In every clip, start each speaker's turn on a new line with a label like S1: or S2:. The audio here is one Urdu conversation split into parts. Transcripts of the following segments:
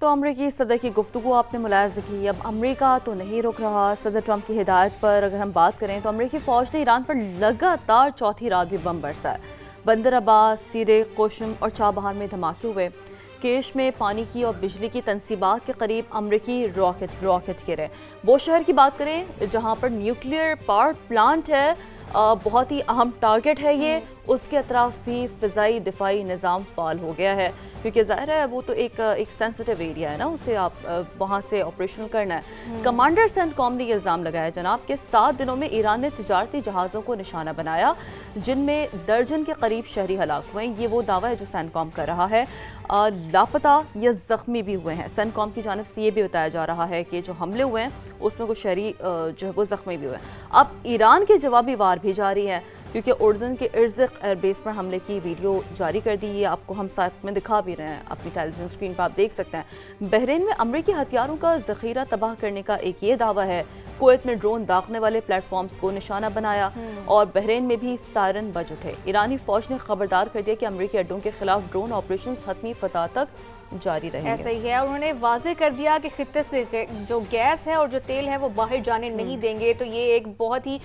S1: تو امریکی صدر کی گفتگو آپ نے ملاحظہ کی، اب امریکہ تو نہیں رک رہا۔ صدر ٹرمپ کی ہدایت پر اگر ہم بات کریں تو امریکی فوج نے ایران پر لگاتار چوتھی رات بھی بم برسائے۔ بندر عباس، سیرے، قشم اور چابہار میں دھماکے ہوئے۔ کیش میں پانی کی اور بجلی کی تنصیبات کے قریب امریکی راکٹ گرے۔ بوشہر کی بات کریں جہاں پر نیوکلیئر پاور پلانٹ ہے، بہت ہی اہم ٹارگٹ ہے یہ، اس کے اطراف بھی فضائی دفاعی نظام فعال ہو گیا ہے، کیونکہ ظاہر ہے وہ تو ایک سینسٹیو ایریا ہے نا، اسے آپ وہاں سے آپریشنل کرنا ہے۔ کمانڈر سینٹ کام نے یہ الزام لگایا جناب کہ 7 دنوں میں ایران نے تجارتی جہازوں کو نشانہ بنایا جن میں درجن کے قریب شہری ہلاک ہوئے۔ یہ وہ دعویٰ ہے جو سینٹ کام کر رہا ہے۔ لاپتہ یا زخمی بھی ہوئے ہیں۔ سینٹ کام کی جانب سے یہ بھی بتایا جا رہا ہے کہ جو حملے ہوئے ہیں اس میں کچھ شہری جو ہے وہ زخمی بھی ہوئے ہیں۔ اب ایران کی جوابی وار بھی جاری ہے، کیونکہ اردن کے ارزق ایئر بیس پر حملے کی ویڈیو جاری کر دی ہے، آپ کو ہم ساتھ میں دکھا بھی رہے ہیں، اپنی ٹیلی ویژن اسکرین پر آپ دیکھ سکتے ہیں۔ بحرین میں امریکی ہتھیاروں کا ذخیرہ تباہ کرنے کا ایک یہ دعویٰ ہے۔ کویت میں ڈرون داغنے والے پلیٹ فارمز کو نشانہ بنایا اور بحرین میں بھی سائرن بج اٹھے۔ ایرانی فوج نے خبردار کر دیا کہ امریکی اڈوں کے خلاف ڈرون آپریشنز حتمی فتح تک جاری رہیں گے۔
S2: ایسا ہی ہے، انہوں نے واضح کر دیا کہ خطے سے جو گیس ہے اور جو تیل ہے وہ باہر جانے نہیں دیں گے، تو یہ ایک بہت ہی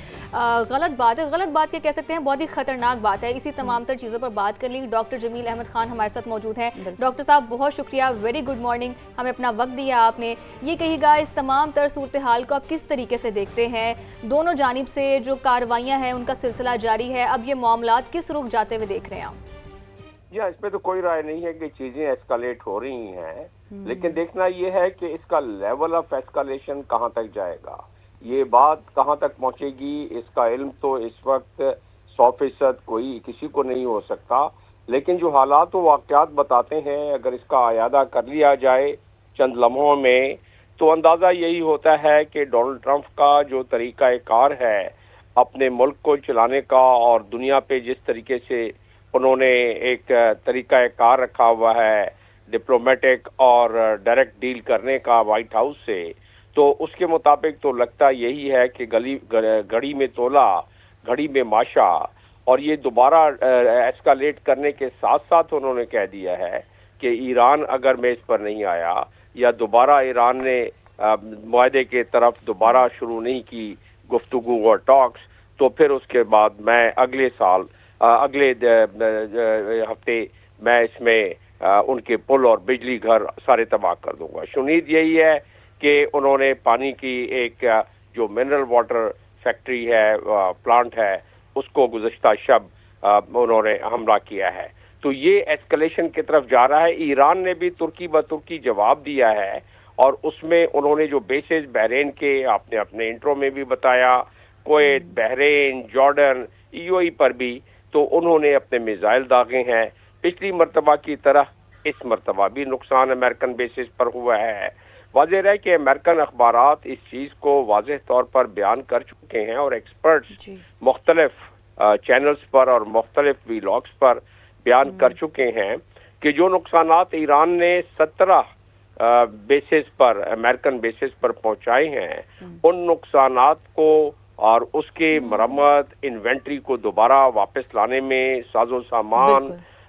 S2: غلط بات ہے، غلط بات کیا کہہ سکتے ہیں، بہت ہی خطرناک بات ہے۔ اسی تمام تر چیزوں پر بات کر لی۔ ڈاکٹر جمیل احمد خان ہمارے ساتھ موجود ہیں۔ ڈاکٹر صاحب بہت شکریہ، ویری گڈ مارننگ، ہمیں اپنا وقت دیا آپ نے۔ یہ کہیے گا اس تمام تر صورتحال کو آپ کس طریقے سے دیکھتے ہیں؟ دونوں جانب سے جو کارروائیاں ہیں ان کا سلسلہ جاری ہے، اب یہ معاملات کس رخ جاتے ہوئے دیکھ رہے ہیں آپ؟
S3: اس پہ تو کوئی رائے نہیں ہے کہ چیزیں ایسکالیٹ ہو رہی ہیں، لیکن دیکھنا یہ ہے کہ اس کا لیول آف ایسکالیشن کہاں تک جائے گا، یہ بات کہاں تک پہنچے گی، اس کا علم تو اس وقت 100% کوئی کسی کو نہیں ہو سکتا، لیکن جو حالات و واقعات بتاتے ہیں اگر اس کا اعادہ کر لیا جائے چند لمحوں میں تو اندازہ یہی ہوتا ہے کہ ڈونلڈ ٹرمپ کا جو طریقہ کار ہے اپنے ملک کو چلانے کا اور دنیا پہ جس طریقے سے انہوں نے ایک طریقہ کار رکھا ہوا ہے ڈپلومیٹک اور ڈائریکٹ ڈیل کرنے کا وائٹ ہاؤس سے، تو اس کے مطابق تو لگتا یہی ہے کہ گھڑی میں تولا گھڑی میں ماشا، اور یہ دوبارہ ایسکالیٹ کرنے کے ساتھ ساتھ انہوں نے کہہ دیا ہے کہ ایران اگر میز پر نہیں آیا یا دوبارہ ایران نے معاہدے کے طرف دوبارہ شروع نہیں کی گفتگو اور ٹاکس، تو پھر اس کے بعد میں اگلے ہفتے میں اس میں ان کے پل اور بجلی گھر سارے تباہ کر دوں گا۔ شنید یہی ہے کہ انہوں نے پانی کی ایک جو منرل واٹر فیکٹری ہے پلانٹ ہے اس کو گزشتہ شب انہوں نے حملہ کیا ہے، تو یہ ایسکلیشن کی طرف جا رہا ہے۔ ایران نے بھی ترکی بترکی جواب دیا ہے اور اس میں انہوں نے جو بیسز بحرین کے آپ نے اپنے انٹرو میں بھی بتایا، کویت، بحرین، جارڈن، EOE پر بھی، تو انہوں نے اپنے میزائل داغے ہیں۔ پچھلی مرتبہ کی طرح اس مرتبہ بھی نقصان امریکن بیسز پر ہوا ہے۔ واضح رہے کہ امریکن اخبارات اس چیز کو واضح طور پر بیان کر چکے ہیں اور ایکسپرٹس مختلف چینلز پر اور مختلف ویلاگز پر بیان کر چکے ہیں کہ جو نقصانات ایران نے 17 بیسز پر امریکن بیسز پر پہنچائے ہیں ان نقصانات کو اور اس کے مرمت انوینٹری کو دوبارہ واپس لانے میں ساز و سامان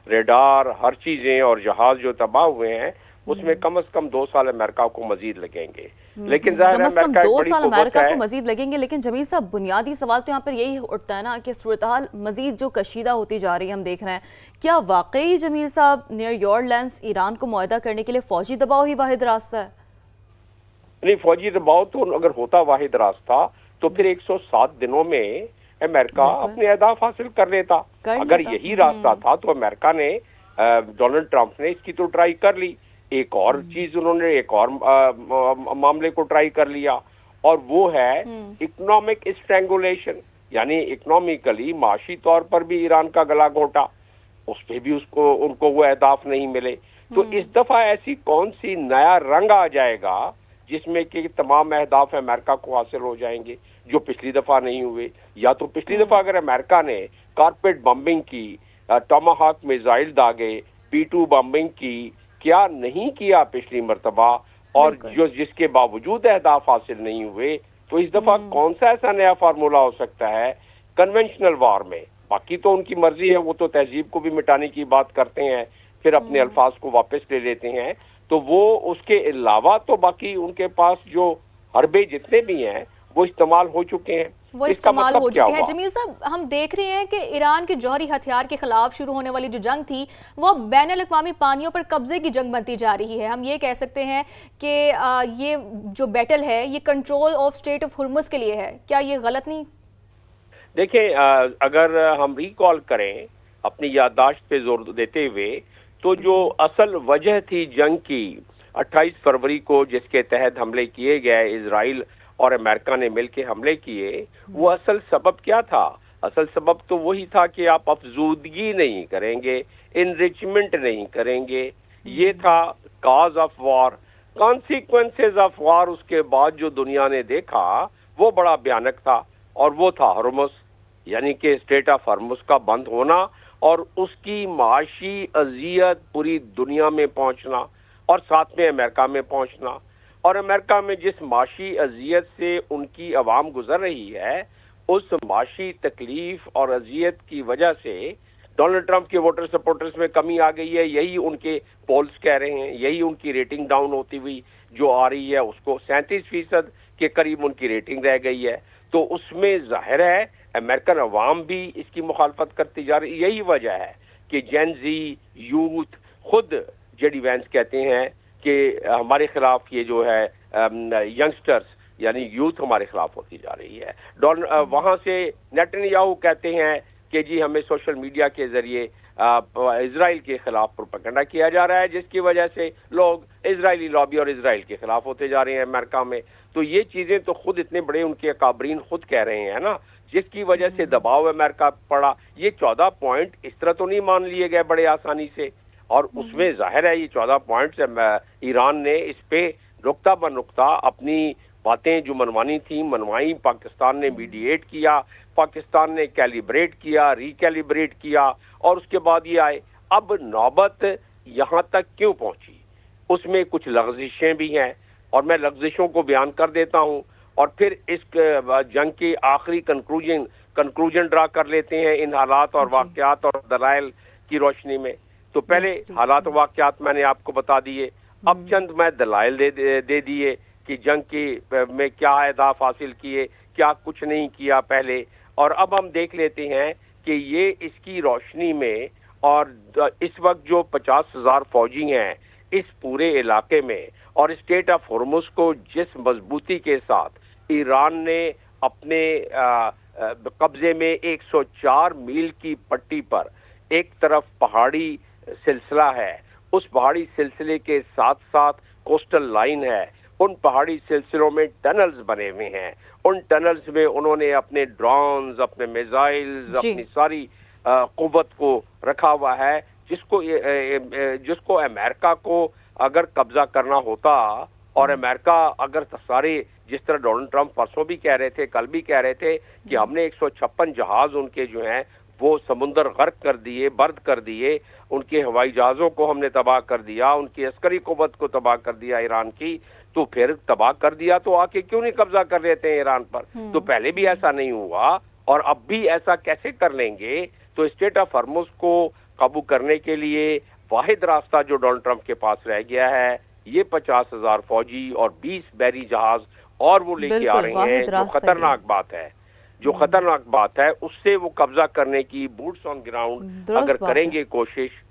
S3: ریڈار ہر چیزیں اور جہاز جو تباہ ہوئے ہیں اس میں کم از کم 2 سال امریکہ کو مزید لگیں گے، لیکن ظاہر ہے امریکہ ایک بڑی قوت ہے،
S1: کو مزید لگیں گے۔ لیکن جمیل صاحب بنیادی سوال تو یہاں پر یہی اٹھتا ہے نا کہ صورتحال مزید جو کشیدہ ہوتی جا رہی ہے، ہم دیکھ رہے ہیں کیا واقعی جمیل صاحب نیئر یور لینڈز ایران کو معاہدہ کرنے کے لیے فوجی دباؤ ہی واحد راستہ ہے؟
S3: نہیں، فوجی دباؤ تو اگر ہوتا واحد راستہ تو پھر 107 دنوں میں امریکہ اپنے اہداف حاصل کر لیتا۔ اگر یہی راستہ تھا تو امریکہ نے ڈونلڈ ٹرمپ نے اس کی تو ٹرائی کر لی، ایک اور چیز انہوں نے ایک اور معاملے کو ٹرائی کر لیا اور وہ ہے اکنامک اسٹرینگولیشن، یعنی اکنامیکلی معاشی طور پر بھی ایران کا گلا گھونٹا، اس پہ بھی ان کو وہ اہداف نہیں ملے۔ تو اس دفعہ ایسی کون سی نیا رنگ آ جائے گا جس میں کہ تمام اہداف امریکہ کو حاصل ہو جائیں گے جو پچھلی دفعہ نہیں ہوئے؟ یا تو پچھلی دفعہ اگر امریکہ نے کارپیٹ بمبنگ کی، ٹاماہاک میزائل داغے، P2 بمبنگ کی، کیا نہیں کیا پچھلی مرتبہ، اور جس کے باوجود اہداف حاصل نہیں ہوئے، تو اس دفعہ کون سا ایسا نیا فارمولا ہو سکتا ہے کنونشنل وار میں؟ باقی تو ان کی مرضی ہے، وہ تو تہذیب کو بھی مٹانے کی بات کرتے ہیں، پھر اپنے الفاظ کو واپس لے لیتے ہیں، تو وہ اس کے علاوہ تو باقی ان کے پاس جو حربے جتنے بھی ہیں وہ استعمال ہو چکے ہیں.
S2: وہ
S3: اس کا
S2: استعمال
S3: مطلب
S2: ہو
S3: کیا
S2: چکے ہیں.
S3: ہوا؟
S2: جمیل صاحب، ہم دیکھ رہے ہیں کہ ایران کے جوہری ہتھیار کے خلاف شروع ہونے والی جو جنگ تھی وہ بین الاقوامی پانیوں پر قبضے کی جنگ بنتی جا رہی ہے. ہم یہ کہہ سکتے ہیں کہ یہ جو بیٹل ہے یہ control of street of Hormuz کے لیے ہے. کیا یہ غلط نہیں؟
S3: دیکھیں، اگر ہم ریکال کریں اپنی یادداشت پہ زور دیتے ہوئے، تو جو اصل وجہ تھی جنگ کی 28 فروری کو جس کے تحت حملے کیے گئے، اسرائیل اور امریکہ نے مل کے حملے کیے، وہ اصل سبب کیا تھا؟ اصل سبب تو وہی تھا کہ آپ افزودگی نہیں کریں گے، انریچمنٹ نہیں کریں گے. یہ تھا cause of war. Consequences of war اس کے بعد جو دنیا نے دیکھا وہ بڑا بھیانک تھا، اور وہ تھا ہرمز، یعنی کہ اسٹریٹ آف ہرمز کا بند ہونا اور اس کی معاشی اذیت پوری دنیا میں پہنچنا اور ساتھ میں امریکہ میں پہنچنا. اور امریکہ میں جس معاشی اذیت سے ان کی عوام گزر رہی ہے، اس معاشی تکلیف اور اذیت کی وجہ سے ڈونلڈ ٹرمپ کے ووٹر سپورٹرز میں کمی آ گئی ہے. یہی ان کے پولز کہہ رہے ہیں، یہی ان کی ریٹنگ ڈاؤن ہوتی ہوئی جو آ رہی ہے، اس کو 37% کے قریب ان کی ریٹنگ رہ گئی ہے. تو اس میں ظاہر ہے امریکن عوام بھی اس کی مخالفت کرتی جا رہی. یہی وجہ ہے کہ جین زی یوتھ خود جے ڈی وینس کہتے ہیں کہ ہمارے خلاف یہ جو ہے ینگسٹرز یعنی یوتھ ہمارے خلاف ہوتی جا رہی ہے. وہاں سے نیتن یاہو کہتے ہیں کہ جی ہمیں سوشل میڈیا کے ذریعے اسرائیل کے خلاف پروپیگنڈا کیا جا رہا ہے، جس کی وجہ سے لوگ اسرائیلی لابی اور اسرائیل کے خلاف ہوتے جا رہے ہیں امریکہ میں. تو یہ چیزیں تو خود اتنے بڑے ان کے اکابرین خود کہہ رہے ہیں نا، جس کی وجہ سے دباؤ امریکہ پڑا. یہ 14 پوائنٹ اس طرح تو نہیں مان لیے گئے بڑے آسانی سے، اور اس میں ظاہر ہے یہ 14 پوائنٹس ایران نے اس پہ نقطہ بہ نقطہ اپنی باتیں جو منوانی تھیں منوائی. پاکستان نے میڈییٹ کیا، پاکستان نے کیلیبریٹ کیا، ریکیلیبریٹ کیا، اور اس کے بعد یہ آئے. اب نوبت یہاں تک کیوں پہنچی؟ اس میں کچھ لغزشیں بھی ہیں، اور میں لغزشوں کو بیان کر دیتا ہوں، اور پھر اس جنگ کے آخری کنکلوژن ڈرا کر لیتے ہیں ان حالات اور واقعات اور دلائل کی روشنی میں. تو پہلے حالات و واقعات میں نے آپ کو بتا دیے، اب چند میں دلائل دے دیے کہ جنگ کی میں کیا اہداف حاصل کیے، کیا کچھ نہیں کیا پہلے. اور اب ہم دیکھ لیتے ہیں کہ یہ اس کی روشنی میں، اور اس وقت جو 50,000 فوجی ہیں اس پورے علاقے میں، اور اسٹیٹ آف ہرمز کو جس مضبوطی کے ساتھ ایران نے اپنے قبضے میں 104 میل کی پٹی پر ایک طرف پہاڑی سلسلہ ہے، اس پہاڑی سلسلے کے ساتھ ساتھ کوسٹل لائن ہے، ان پہاڑی سلسلوں میں ٹنلز بنے ہوئے ہیں، ان ٹنلز میں انہوں نے اپنے ڈرونز، اپنے میزائلز، اپنی ساری قوت کو رکھا ہوا ہے، جس کو امریکہ کو اگر قبضہ کرنا ہوتا، اور امریکہ اگر سارے جس طرح ڈونلڈ ٹرمپ پرسوں بھی کہہ رہے تھے، کل بھی کہہ رہے تھے کہ ہم نے 156 جہاز ان کے جو ہیں وہ سمندر غرق کر دیے، برد کر دیے، ان کے ہوائی جہازوں کو ہم نے تباہ کر دیا، ان کی عسکری قوت کو تباہ کر دیا ایران کی. تو پھر تباہ کر دیا تو آ کے کیوں نہیں قبضہ کر لیتے ہیں ایران پر؟ تو پہلے بھی ایسا نہیں ہوا، اور اب بھی ایسا کیسے کر لیں گے؟ تو اسٹیٹ آف ہرمز کو قابو کرنے کے لیے واحد راستہ جو ڈونلڈ ٹرمپ کے پاس رہ گیا ہے یہ 50,000 فوجی اور 20 بحری جہاز اور وہ لے کے آ رہے ہیں. جو خطرناک بات ہے، جو خطرناک بات ہے، اس سے وہ قبضہ کرنے کی بوٹس آن گراؤنڈ اگر کریں گے کوشش.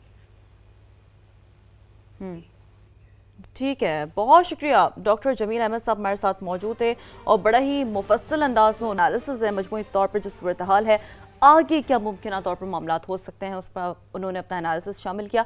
S1: ٹھیک ہے، بہت شکریہ ڈاکٹر جمیل احمد صاحب ہمارے ساتھ موجود تھے، اور بڑا ہی مفصل انداز میں انالیسز ہے مجموعی طور پر جو صورتحال ہے، آگے کیا ممکنہ طور پر معاملات ہو سکتے ہیں، اس پر انہوں نے اپنا انالیسز شامل کیا.